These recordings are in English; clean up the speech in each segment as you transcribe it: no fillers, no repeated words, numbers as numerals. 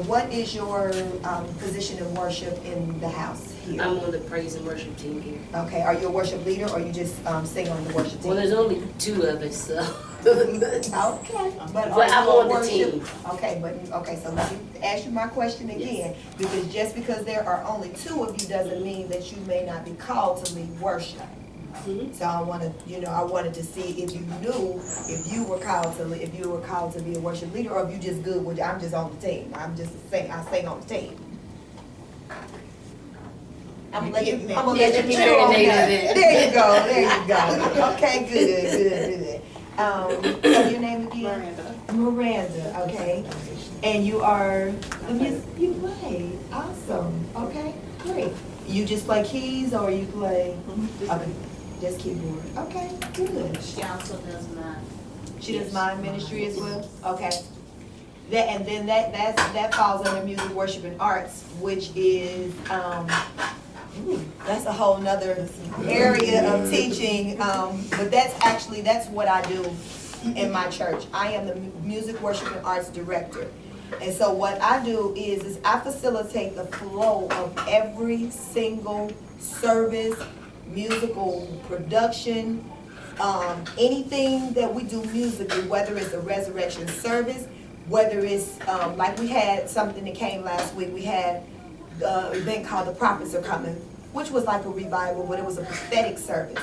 What is your position of worship in the house here? I'm on the praise and worship team here. Okay, are you a worship leader or you just sing on the worship team? Well, there's only 2 of us, so. Okay, but I'm on the team. Okay, so let me ask you my question again, because just because there are only 2 of you doesn't mean that you may not be called to lead worship. So I wanted to see if you knew if you were called to be a worship leader, or if you just good with I'm just on the team. I sing on the team. I'm gonna let you chew on that. There you go. Okay, good. What's your name again? Miranda, okay. And you are you play. Awesome. Okay, great. You just play keys or you play okay. Just keyboard. Okay, good. She also does mime. She does mime ministry as well? Okay. That falls under music, worship, and arts, which is that's a whole nother area of teaching. But that's what I do in my church. I am the music, worship, and arts director. And so what I do is I facilitate the flow of every single service, musical production, anything that we do musically, whether it's a resurrection service, whether it's like we had something that came last week. We had the event called The Prophets Are Coming, which was like a revival, but it was a prophetic service.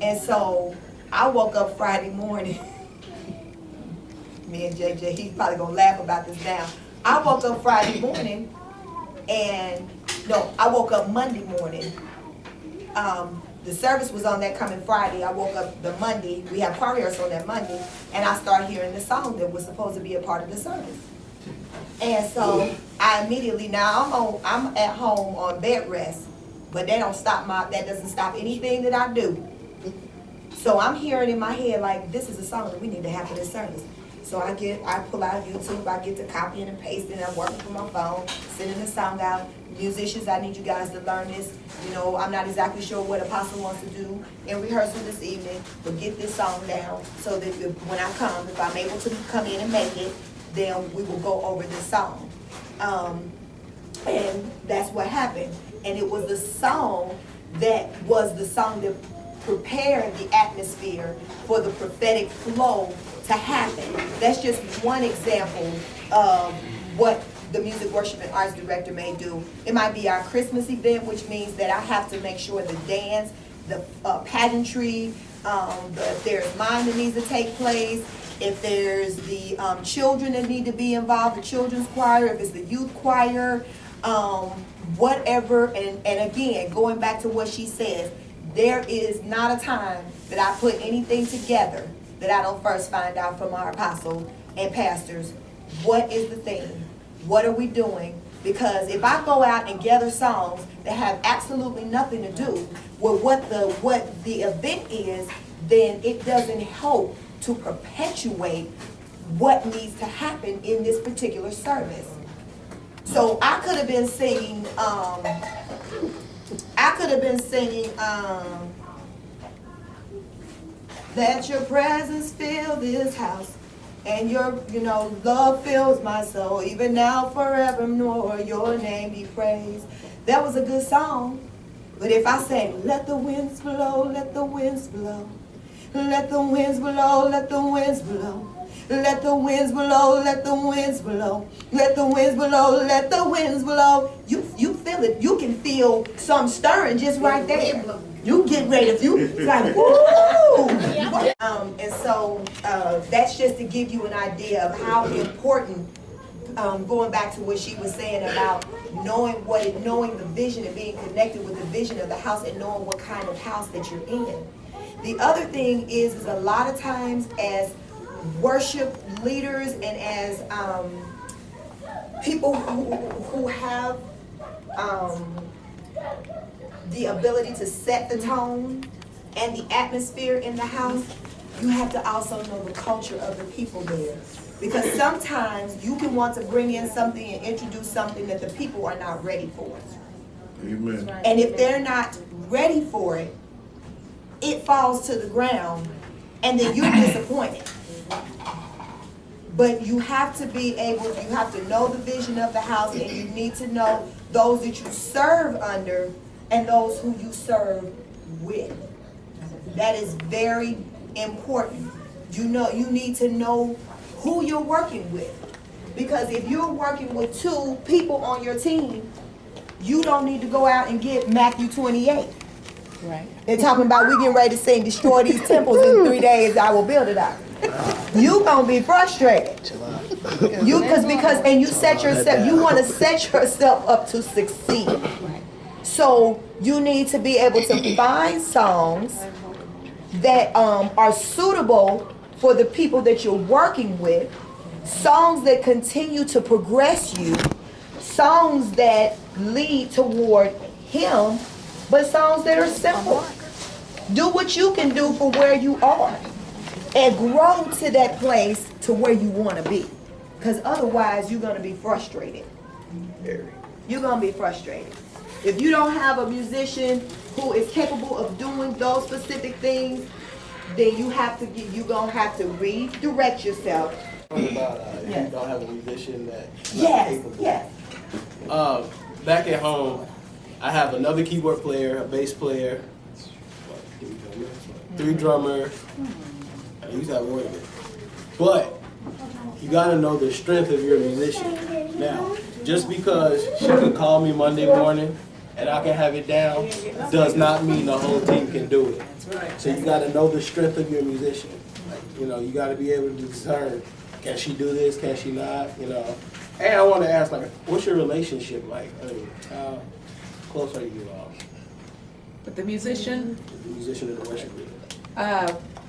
And so I woke up Friday morning. Me and JJ, he's probably gonna laugh about this now. I woke up Friday morning I woke up Monday morning. The service was on that coming Friday. I woke up the Monday. We had choir rehearsal on that Monday, and I started hearing the song that was supposed to be a part of the service. And so I immediately, now I'm at home on bed rest, but that doesn't stop anything that I do. So I'm hearing in my head like, this is a song that we need to have for this service. So I pull out YouTube, I get to copying and pasting, I'm working from my phone, sending the song out. Musicians, I need you guys to learn this. I'm not exactly sure what Apostle wants to do in rehearsal this evening, but get this song down so that when I come, if I'm able to come in and make it, then we will go over this song. And that's what happened. And it was the song that prepared the atmosphere for the prophetic flow to happen. That's just one example of what the music, worship, and arts director may do. It might be our Christmas event, which means that I have to make sure the dance, the pageantry, if there's mime that needs to take place, if there's the children that need to be involved, the children's choir, if it's the youth choir, whatever. And again, going back to what she says, there is not a time that I put anything together that I don't first find out from our apostle and pastors. What is the theme? What are we doing? Because if I go out and gather songs that have absolutely nothing to do with what the event is, then it doesn't help to perpetuate what needs to happen in this particular service. So I could have been singing, that your presence fill this house, and your, love fills my soul, even now forevermore, your name be praised. That was a good song. But if I say, let the winds blow, let the winds blow, let the winds blow, let the winds blow, let the winds blow, let the winds blow, let the winds blow, let the winds blow. You feel it. You can feel some stirring just right there. You get ready. It's like, woo! And so that's just to give you an idea of how important, going back to what she was saying about knowing the vision and being connected with the vision of the house and knowing what kind of house that you're in. The other thing is a lot of times as worship leaders and as people who have the ability to set the tone and the atmosphere in the house, you have to also know the culture of the people there. Because sometimes you can want to bring in something and introduce something that the people are not ready for. Amen. And if they're not ready for it, it falls to the ground and then you're disappointed. But you have to be able, you have to know the vision of the house, and you need to know those that you serve under and those who you serve with. That is very important. You need to know who you're working with. Because if you're working with 2 people on your team, you don't need to go out and get Matthew 28. Right. They're talking about we getting ready to sing, destroy these temples in 3 days, I will build it up. You gonna be frustrated. And you set yourself, you want to set yourself up to succeed. So you need to be able to find songs that are suitable for the people that you're working with, songs that continue to progress you, songs that lead toward him, but songs that are simple. Do what you can do for where you are and grow to that place to where you want to be. Because otherwise you're going to be frustrated. You're going to be frustrated. If you don't have a musician who is capable of doing those specific things, then you're going to have to redirect yourself. What about if you don't have a musician that's not Yes, capable? yes. Back at home, I have another keyboard player, a bass player, 3 drummers. I used to have one of it. But you gotta know the strength of your musician. Now, just because she can call me Monday morning and I can have it down, does not mean the whole team can do it. So you gotta know the strength of your musician. Like, you gotta be able to discern, can she do this, can she not, And I wanna ask, what's your relationship like? How close are you all? But the musician, The musician and the worship leader.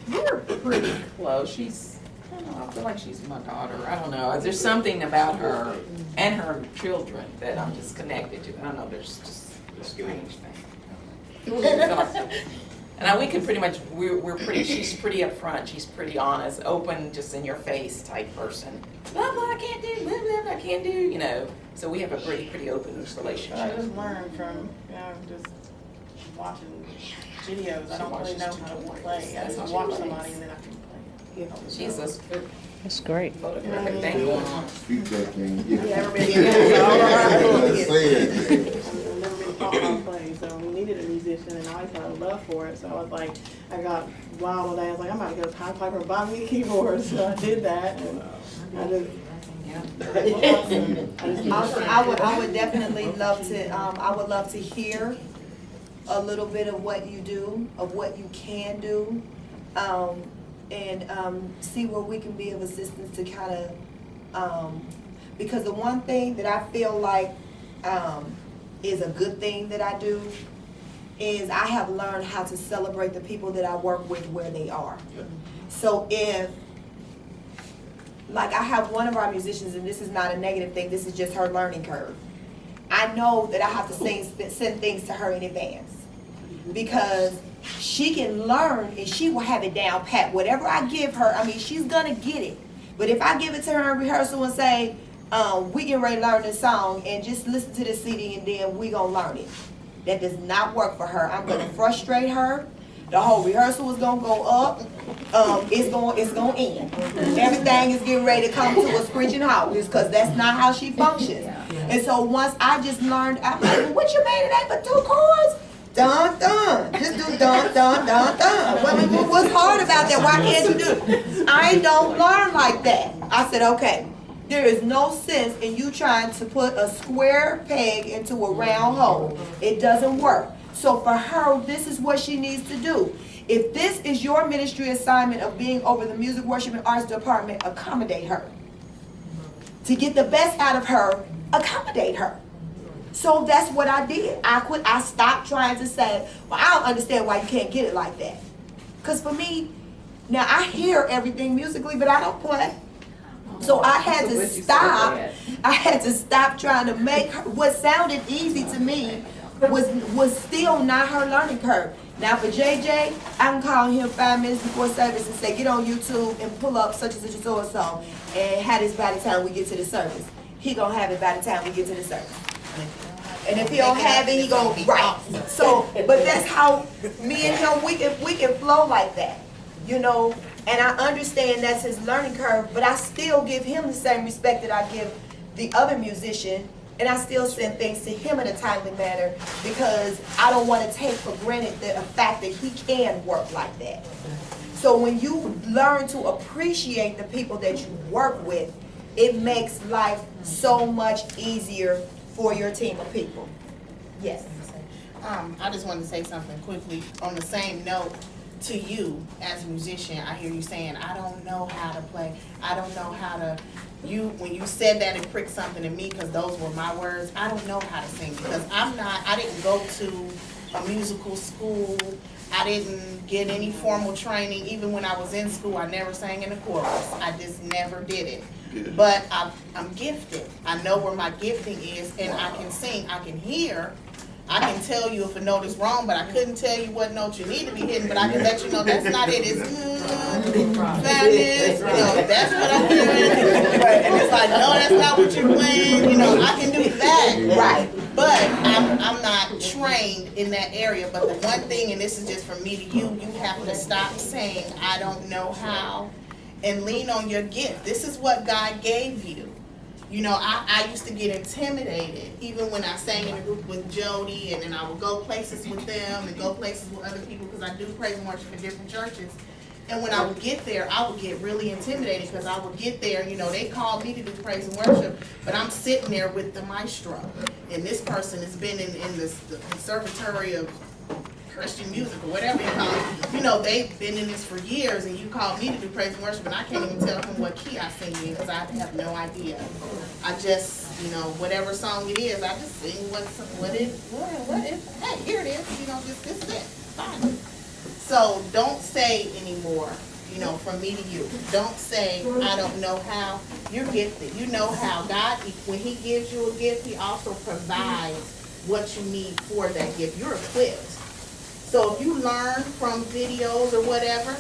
we're pretty close. I feel like she's my daughter. I don't know. There's something about her and her children that I'm just connected to. I don't know. There's just a strange thing. And we can pretty much, she's pretty upfront. She's pretty honest, open, just in your face type person. Blah, blah, I can't do, blah, blah, I can't do, So we have a pretty open relationship. I just learned from, just watching videos. I don't really know how to play. I just watch somebody and then I can play. She's a That's great. photographic thing going on. Speak that thing. Yeah. Everybody Say it. I've never been taught how to play, so we needed a musician, and I always had a love for it. So I was like, I got wild one day. I was like, I'm about to go to Pied Piper and buy me a keyboard. So I did that, and I just. I would definitely love to. I would love to hear a little bit of what you do, of what you can do, and see where we can be of assistance to kind of. Because the one thing that I feel like is a good thing that I do is I have learned how to celebrate the people that I work with where they are. So if, like I have one of our musicians, and this is not a negative thing, this is just her learning curve. I know that I have to send things to her in advance because she can learn and she will have it down pat. Whatever I give her, she's gonna get it. But if I give it to her in rehearsal and say, we get ready to learn this song and just listen to the CD and then we gonna learn it, that does not work for her. I'm gonna frustrate her. The whole rehearsal is gonna go up. It's gonna end. Everything is getting ready to come to a screeching halt because that's not how she functions. And so once I just learned, I'm like, well, what you made it at but 2 chords? Dun dun. Just do dun dun dun dun. What's hard about that? Why can't you do it? I don't learn like that. I said, okay. There is no sense in you trying to put a square peg into a round hole. It doesn't work. So for her, this is what she needs to do. If this is your ministry assignment of being over the music, worship, and arts department, accommodate her. To get the best out of her, accommodate her. So that's what I did. I stopped trying to say, well, I don't understand why you can't get it like that. Because for me, now I hear everything musically, but I don't play. So I had to stop. I had to stop trying to make her, what sounded easy to me was still not her learning curve. Now for JJ, I can call him 5 minutes before service and say, get on YouTube and pull up such and such and so song and have this by the time we get to the service. He gonna have it by the time we get to the service. And if he don't have it, he gonna be right. So, but that's how me and him, we can flow like that. And I understand that's his learning curve, but I still give him the same respect that I give the other musician, and I still send things to him in a timely manner because I don't want to take for granted the fact that he can work like that. So when you learn to appreciate the people that you work with, it makes life so much easier for your team of people. Yes. I just wanted to say something quickly on the same note. To you as a musician, I hear you saying, I don't know how to play. I don't know how to, when you said that, it pricked something in me because those were my words. I don't know how to sing because I didn't go to a musical school. I didn't get any formal training. Even when I was in school, I never sang in a chorus. I just never did it. Good. But I'm gifted. I know where my gifting is and I can sing. I can hear. I can tell you if a note is wrong, but I couldn't tell you what note you need to be hitting, but I can let you know that's not it. It's sadness, that's what I'm hearing. And it's like, no, that's not what you're playing. I can do that. Right. But I'm not trained in that area. But the one thing, and this is just from me to you, you have to stop saying, I don't know how, and lean on your gift. This is what God gave you. I used to get intimidated, even when I sang in a group with Jodi, and then I would go places with them and go places with other people because I do praise and worship in different churches. And when I would get there, I would get really intimidated because I would get there, they called me to do praise and worship, but I'm sitting there with the maestro. And this person has been in the conservatory of Christian music or whatever you call it. They've been in this for years, and you called me to do praise and worship, and I can't even tell them what key I sing in because I have no idea. I just, whatever song it is, I just sing what is. Hey, here it is. This is it. Fine. So don't say anymore. From me to you. Don't say, I don't know how. You're gifted. You know how. God, when he gives you a gift, he also provides what you need for that gift. You're equipped. So if you learn from videos or whatever,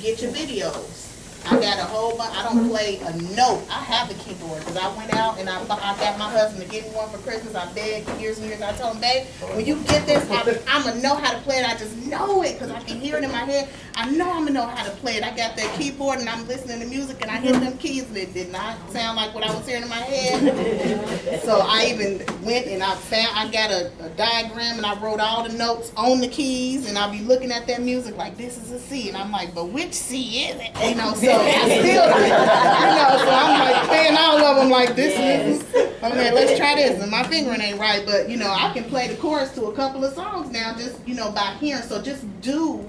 get your videos. I got a whole bunch. I don't play a note. I have a keyboard because I went out and I got my husband to give me one for Christmas. I begged years and years. I told him, babe, when you get this, I'm going to know how to play it. I just know it because I can hear it in my head. I know I'm going to know how to play it. I got that keyboard and I'm listening to music and I hit them keys and it did not sound like what I was hearing in my head. So I even went and I got a diagram and I wrote all the notes on the keys and I'll be looking at that music like this is a C. And I'm like, but which C is it? So I still, so I'm like playing all of them like this is, okay, let's try this. And my fingering ain't right, but I can play the chorus to a couple of songs now just, by hearing. So just do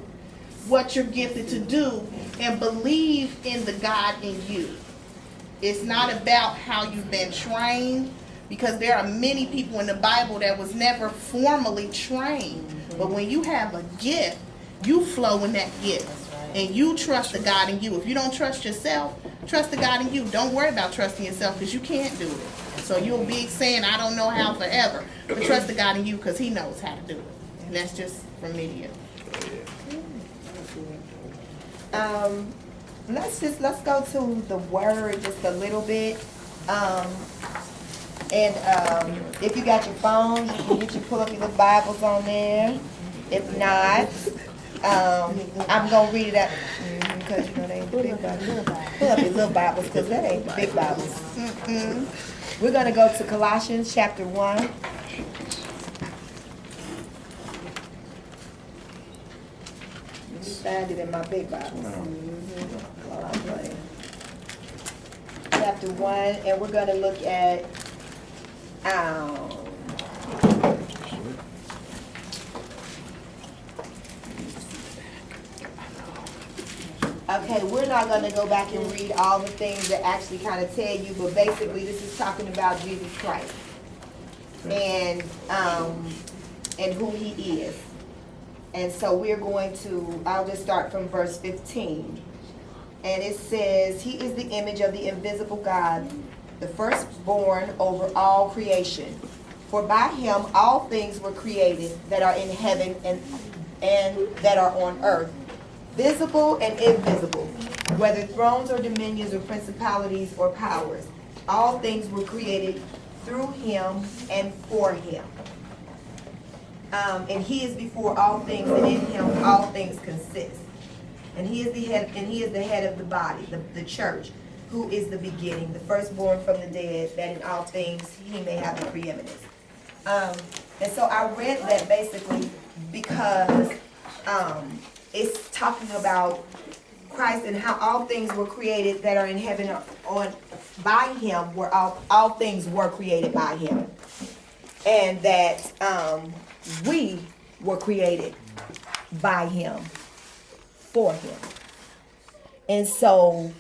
what you're gifted to do and believe in the God in you. It's not about how you've been trained because there are many people in the Bible that was never formally trained. But when you have a gift, you flow in that gift. And you trust the God in you. If you don't trust yourself, trust the God in you. Don't worry about trusting yourself because you can't do it. So you'll be saying, I don't know how forever. But trust the God in you because he knows how to do it. And that's just from me to you. Let's go to the word just a little bit. If you got your phone, you can pull up your little Bibles on there. If not, I'm gonna read it out because they ain't the big Bibles. Pull up your little Bibles because that ain't the big Bibles. We're gonna go to Colossians chapter 1. Let me find it in my big Bibles. While I'm playing. Chapter 1, and we're gonna look at okay, we're not going to go back and read all the things that actually kind of tell you, but basically this is talking about Jesus Christ and who he is. And so we're going to, I'll just start from verse 15. And it says, he is the image of the invisible God, the firstborn over all creation. For by him all things were created that are in heaven and that are on earth, visible and invisible, whether thrones or dominions or principalities or powers. All things were created through him and for him. And he is before all things, and in him all things consist. And he is the head of the body, the church, who is the beginning, the firstborn from the dead, that in all things he may have the preeminence. And so I read that basically because it's talking about Christ and how all things were created that are in heaven on by him, were all things were created by him. And that we were created by him, for him. And so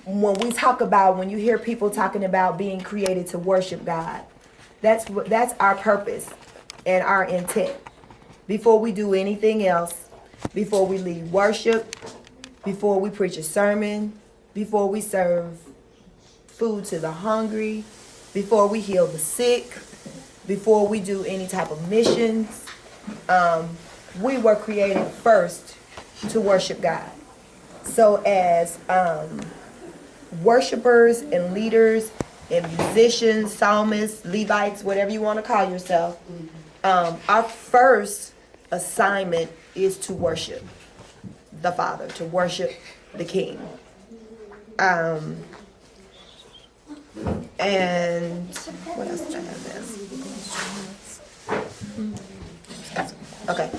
when you hear people talking about being created to worship God, that's our purpose and our intent. Before we do anything else, before we lead worship, before we preach a sermon, before we serve food to the hungry, before we heal the sick, before we do any type of missions, we were created first to worship God. So as worshipers and leaders and musicians, psalmists, Levites, whatever you want to call yourself, our first assignment is to worship the Father, to worship the King. And what else did I have there? Okay.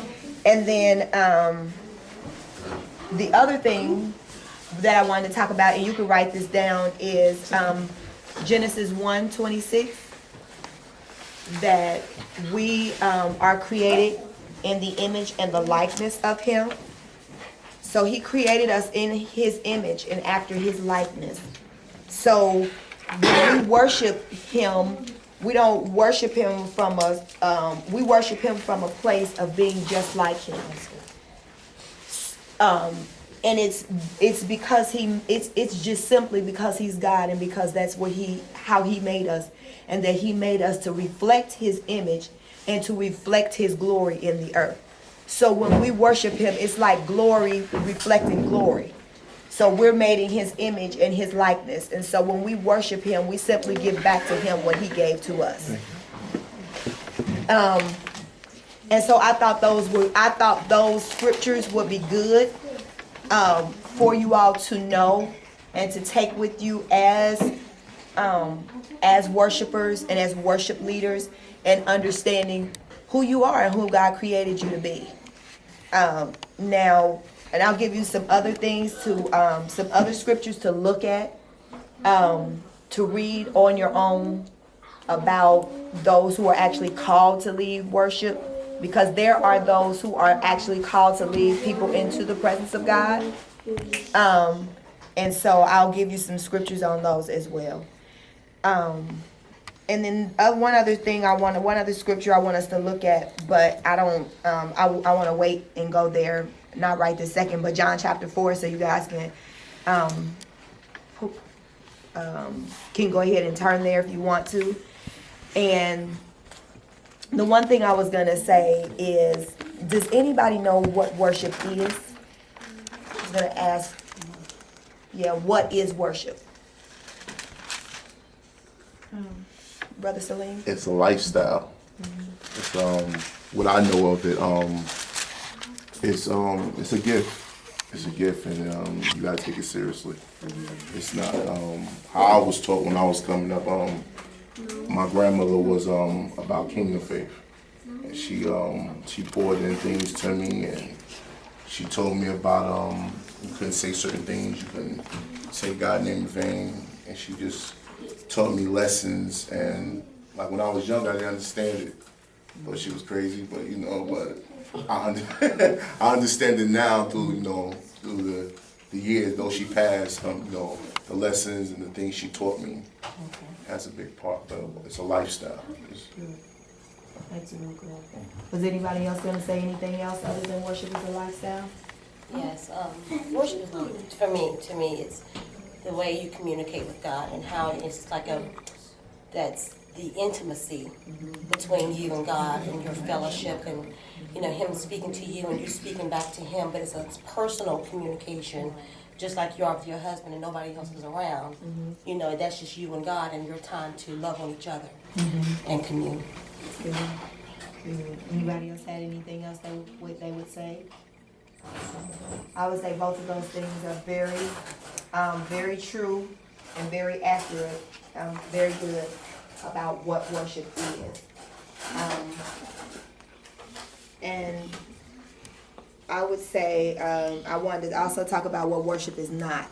And then the other thing that I wanted to talk about, and you can write this down, is Genesis 1:26, that we are created in the image and the likeness of him. So he created us in his image and after his likeness. So when we worship him, we don't worship him from we worship him from a place of being just like him. And it's because it's just simply because he's God, and because that's how he made us, and that he made us to reflect his image and to reflect his glory in the earth. So when we worship him, it's like glory reflecting glory. So we're made in his image and his likeness. And so when we worship him, we simply give back to him what he gave to us. And so I thought those scriptures would be good for you all to know and to take with you as worshipers and as worship leaders, and understanding who you are and who God created you to be. Now, and I'll give you some other things some other scriptures to look at, to read on your own about those who are actually called to lead worship, because there are those who are actually called to lead people into the presence of God. And so I'll give you some scriptures on those as well. And then one other scripture I want us to look at, but I want to wait and go there, not right this second, but John chapter 4, so you guys can go ahead and turn there if you want to. And the one thing I was going to say is, does anybody know what worship is? I was going to ask, what is worship? Brother Salim? It's a lifestyle. Mm-hmm. It's what I know of it. It's a gift. It's a gift, and you gotta take it seriously. Mm-hmm. It's not how I was taught when I was coming up. My grandmother was about kingdom faith, and she poured in things to me, and she told me about you couldn't say certain things, you couldn't say God's name in vain, and she just taught me lessons. And like when I was young, I didn't understand it, but she was crazy. But I understand it now through the years. Though she passed, the lessons and the things she taught me. Okay. That's a big part, but it's a lifestyle. That's real good. Was anybody else going to say anything else other than worship is a lifestyle? Yes, worship is, to me, it's the way you communicate with God, and how it's like that's the intimacy between you and God, and your fellowship, and him speaking to you and you speaking back to him. But it's a personal communication, just like you are with your husband and nobody else is around. Mm-hmm. That's just you and God, and your time to love on each other and commune. Good. Anybody else had anything else they would say? I would say both of those things are very true and very accurate, very good about what worship is. And I would say, I wanted to also talk about what worship is not.